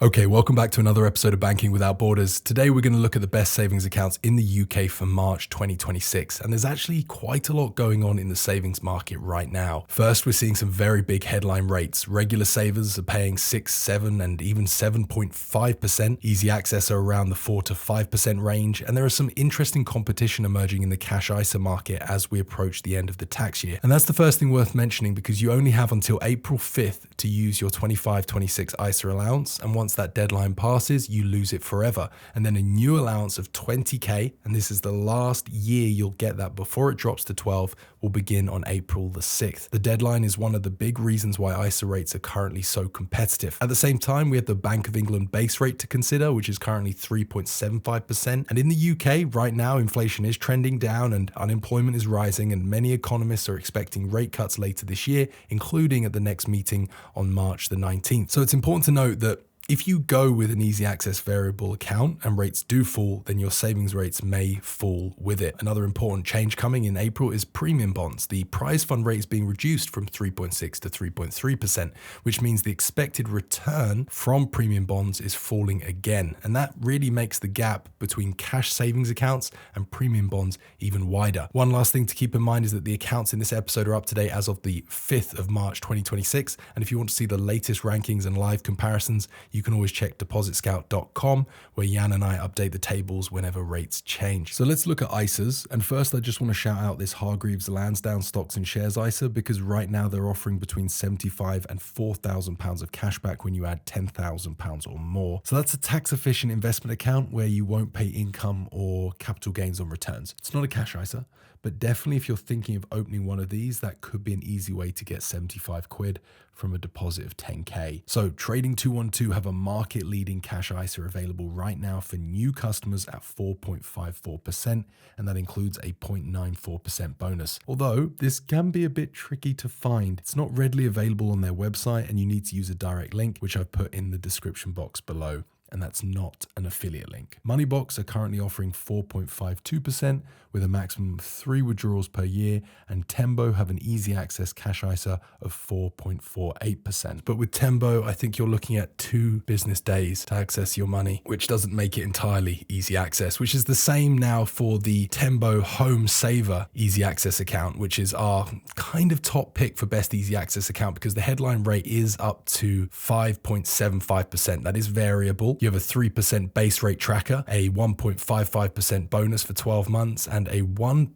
Okay, welcome back to another episode of Banking Without Borders. Today we're going to look at the best savings accounts in the UK for March 2026. And there's actually quite a lot going on in the savings market right now. First, we're seeing some very big headline rates. Regular savers are paying 6, 7, and even 7.5%. Easy access are around the 4 to 5% range. And there is some interesting competition emerging in the cash ISA market as we approach the end of the tax year. And that's the first thing worth mentioning because you only have until April 5th to use your 25-26 ISA allowance. And once that deadline passes, you lose it forever. And then a new allowance of 20k, and this is the last year you'll get that before it drops to 12, will begin on April the 6th. The deadline is one of the big reasons why ISA rates are currently so competitive. At the same time, we have the Bank of England base rate to consider, which is currently 3.75%. And in the UK, right now, inflation is trending down and unemployment is rising, and many economists are expecting rate cuts later this year, including at the next meeting on March the 19th. So it's important to note that if you go with an easy access variable account and rates do fall, then your savings rates may fall with it. Another important change coming in April is premium bonds. The prize fund rate is being reduced from 3.6 to 3.3%, which means the expected return from premium bonds is falling again. And that really makes the gap between cash savings accounts and premium bonds even wider. One last thing to keep in mind is that the accounts in this episode are up to date as of the 5th of March 2026. And if you want to see the latest rankings and live comparisons, you can always check depositscout.com, where Jan and I update the tables whenever rates change. So let's look at ISAs. And first, I just want to shout out this Hargreaves Lansdowne Stocks and Shares ISA, because right now they're offering between £75,000 and £4,000 of cashback when you add £10,000 or more. So that's a tax efficient investment account where you won't pay income or capital gains on returns. It's not a cash ISA, but definitely if you're thinking of opening one of these, that could be an easy way to get 75 quid from a deposit of 10k. So Trading 212 have a market leading cash ISA available right now for new customers at 4.54%, and that includes a 0.94% bonus. Although this can be a bit tricky to find. It's not readily available on their website and you need to use a direct link, which I've put in the description box below. And that's not an affiliate link. Moneybox are currently offering 4.52% with a maximum of 3 withdrawals per year, and Tembo have an easy access cash ISA of 4.48%. But with Tembo, I think you're looking at 2 business days to access your money, which doesn't make it entirely easy access, which is the same now for the Tembo Home Saver easy access account, which is our kind of top pick for best easy access account because the headline rate is up to 5.75%. That is variable. You have a 3% base rate tracker, a 1.55% bonus for 12 months, and a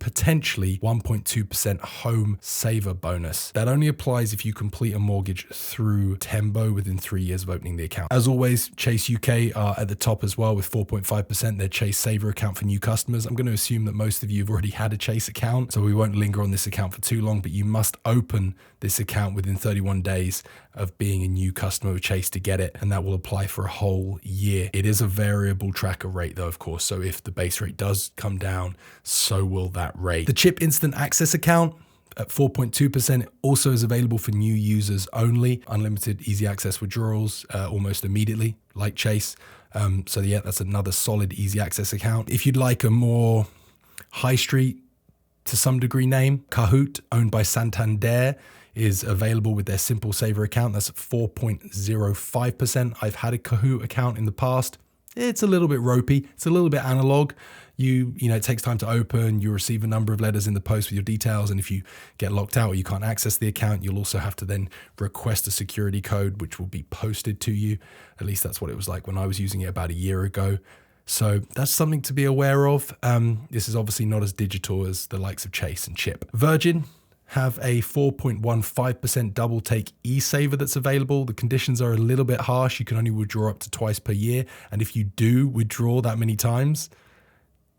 potentially 1.2% home saver bonus. That only applies if you complete a mortgage through Tembo within 3 years of opening the account. As always, Chase UK are at the top as well with 4.5%, their Chase Saver account for new customers. I'm going to assume that most of you have already had a Chase account, so we won't linger on this account for too long, but you must open this account within 31 days of being a new customer with Chase to get it, and that will apply for a whole year. It is a variable tracker rate though, of course, so if the base rate does come down, so will that rate. The Chip Instant Access account at 4.2% also is available for new users only. Unlimited easy access withdrawals almost immediately, like Chase. So yeah, that's another solid easy access account. If you'd like a more high street, to some degree name, Kahoot, owned by Santander, is available with their Simple Saver account. That's at 4.05%. I've had a Kahoot account in the past. It's a little bit ropey. It's a little bit analog. It takes time to open. You receive a number of letters in the post with your details. And if you get locked out or you can't access the account, you'll also have to then request a security code, which will be posted to you. At least that's what it was like when I was using it about a year ago. So that's something to be aware of. This is obviously not as digital as the likes of Chase and Chip. Virgin have a 4.15% double take e-saver that's available. The conditions are a little bit harsh. You can only withdraw up to twice per year. And if you do withdraw that many times,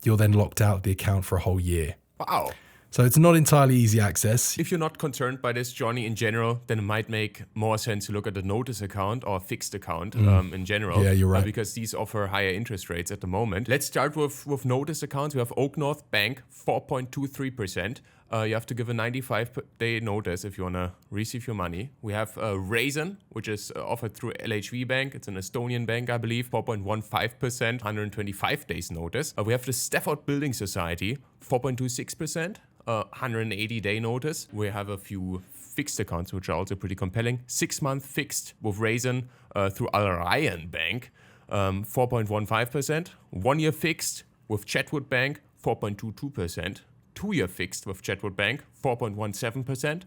you're then locked out of the account for a whole year. Wow. So it's not entirely easy access. If you're not concerned by this, Johnny, in general, then it might make more sense to look at the Notice account or fixed account in general. Yeah, you're right. Because these offer higher interest rates at the moment. Let's start with Notice accounts. We have Oak North Bank, 4.23%. You have to give a 95-day notice if you want to receive your money. We have Raisin, which is offered through LHV Bank. It's an Estonian bank, I believe, 4.15%, 125 days notice. We have the Stafford Building Society, 4.26%. 180-day notice. We have a few fixed accounts, which are also pretty compelling. 6-month fixed with Raisin through Al Rayyan Bank, 4.15%. 1-year fixed with Chetwood Bank, 4.22%. 2-year fixed with Chetwood Bank, 4.17%.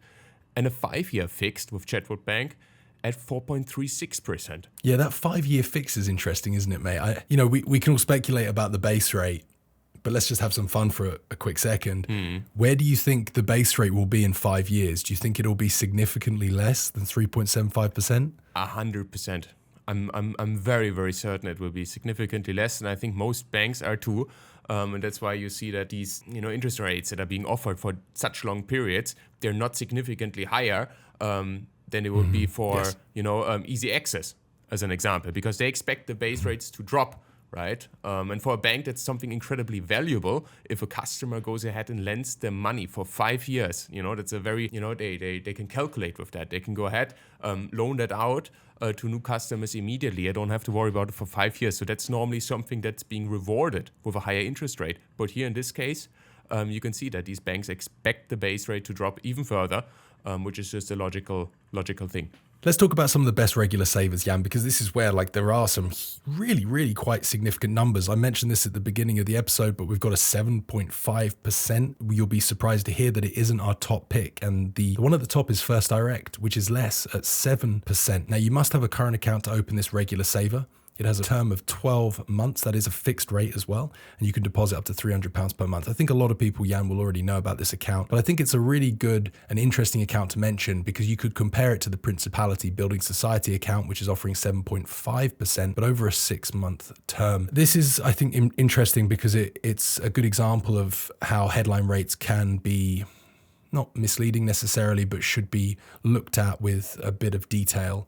And a 5-year fixed with Chetwood Bank at 4.36%. Yeah, that 5-year fix is interesting, isn't it, mate? We can all speculate about the base rate, but let's just have some fun for a quick second. Where do you think the base rate will be in 5 years? Do you think it'll be significantly less than 3.75%? 100%. I'm very, very certain it will be significantly less, and I think most banks are too. And that's why you see that these interest rates that are being offered for such long periods, they're not significantly higher than it would be for easy access, as an example, because they expect the base rates to drop, right? And for a bank, that's something incredibly valuable. If a customer goes ahead and lends them money for 5 years, that's a very, they can calculate with that. They can go ahead, loan that out to new customers immediately. I don't have to worry about it for 5 years. So that's normally something that's being rewarded with a higher interest rate. But here in this case, you can see that these banks expect the base rate to drop even further, which is just a logical thing. Let's talk about some of the best regular savers, Jan, because this is where there are some really, really quite significant numbers. I mentioned this at the beginning of the episode, but we've got a 7.5%. You'll be surprised to hear that it isn't our top pick. And the one at the top is First Direct, which is less at 7%. Now, you must have a current account to open this regular saver. It has a term of 12 months. That is a fixed rate as well. And you can deposit up to £300 per month. I think a lot of people, Jan, will already know about this account. But I think it's a really good and interesting account to mention because you could compare it to the Principality Building Society account, which is offering 7.5%, but over a 6-month term. This is, I think, interesting because it's a good example of how headline rates can be not misleading necessarily, but should be looked at with a bit of detail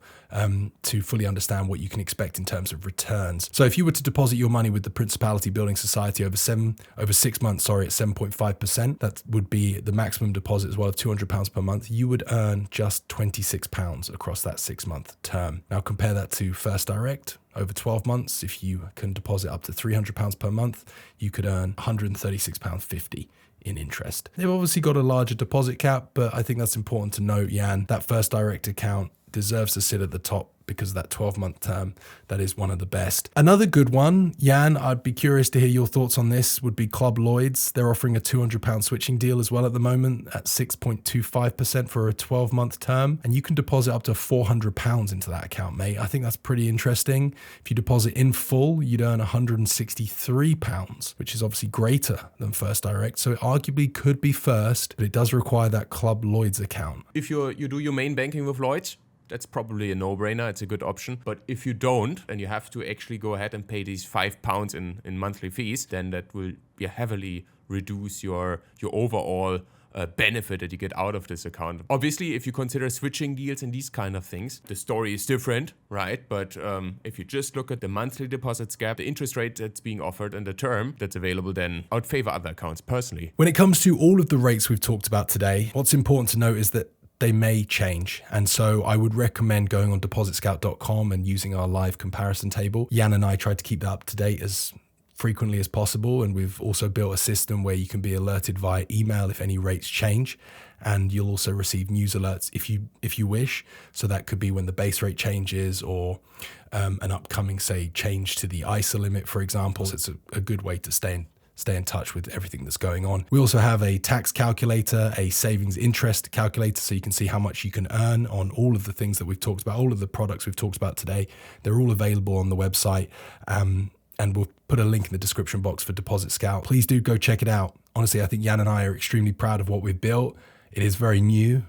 to fully understand what you can expect in terms of returns. So if you were to deposit your money with the Principality Building Society over 6 months, at 7.5%, that would be the maximum deposit as well of £200 per month. You would earn just £26 across that 6-month term. Now compare that to First Direct. Over 12 months, if you can deposit up to £300 per month, you could earn £136.50 in interest. They've obviously got a larger deposit cap, but I think that's important to note, Jan. That First Direct account deserves to sit at the top because of that 12-month term. That is one of the best. Another good one, Jan, I'd be curious to hear your thoughts on this, would be Club Lloyds. They're offering a £200 switching deal as well at the moment at 6.25% for a 12-month term. And you can deposit up to £400 into that account, mate. I think that's pretty interesting. If you deposit in full, you'd earn £163, which is obviously greater than First Direct. So it arguably could be first, but it does require that Club Lloyds account. If you do your main banking with Lloyds, that's probably a no-brainer. It's a good option. But if you don't, and you have to actually go ahead and pay these £5 in monthly fees, then that will heavily reduce your overall benefit that you get out of this account. Obviously, if you consider switching deals and these kind of things, the story is different, right? But if you just look at the monthly deposits gap, the interest rate that's being offered and the term that's available, then I would favor other accounts personally. When it comes to all of the rates we've talked about today, what's important to note is that they may change. And so I would recommend going on depositscout.com and using our live comparison table. Jan and I tried to keep that up to date as frequently as possible. And we've also built a system where you can be alerted via email if any rates change. And you'll also receive news alerts if you wish. So that could be when the base rate changes or an upcoming, say, change to the ISA limit, for example. So it's a good way to stay in touch with everything that's going on. We also have a tax calculator, a savings interest calculator, so you can see how much you can earn on all of the things that we've talked about, all of the products we've talked about today. They're all available on the website, and we'll put a link in the description box for Deposit Scout. Please do go check it out. Honestly, I think Jan and I are extremely proud of what we've built. It is very new.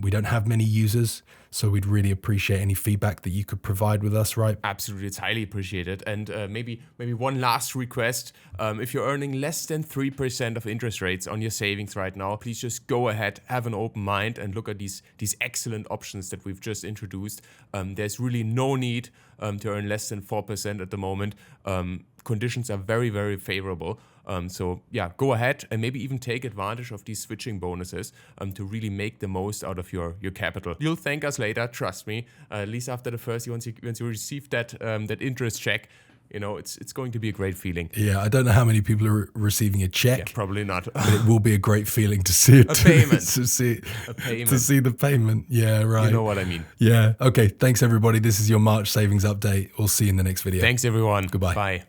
We don't have many users, so we'd really appreciate any feedback that you could provide with us, right? Absolutely, it's highly appreciated. And maybe one last request. If you're earning less than 3% of interest rates on your savings right now, please just go ahead, have an open mind, and look at these excellent options that we've just introduced. There's really no need to earn less than 4% at the moment. Conditions are very, very favorable. So go ahead and maybe even take advantage of these switching bonuses to really make the most out of your capital. You'll thank us later, trust me. At least after the first, once you receive that interest check, You know, it's going to be a great feeling. Yeah, I don't know how many people are receiving a check. Yeah, probably not. But it will be a great feeling to see it. A payment. To see A payment. To see the payment. Yeah, right. You know what I mean. Yeah. Okay. Thanks, everybody. This is your March savings update. We'll see you in the next video. Thanks, everyone. Goodbye. Bye.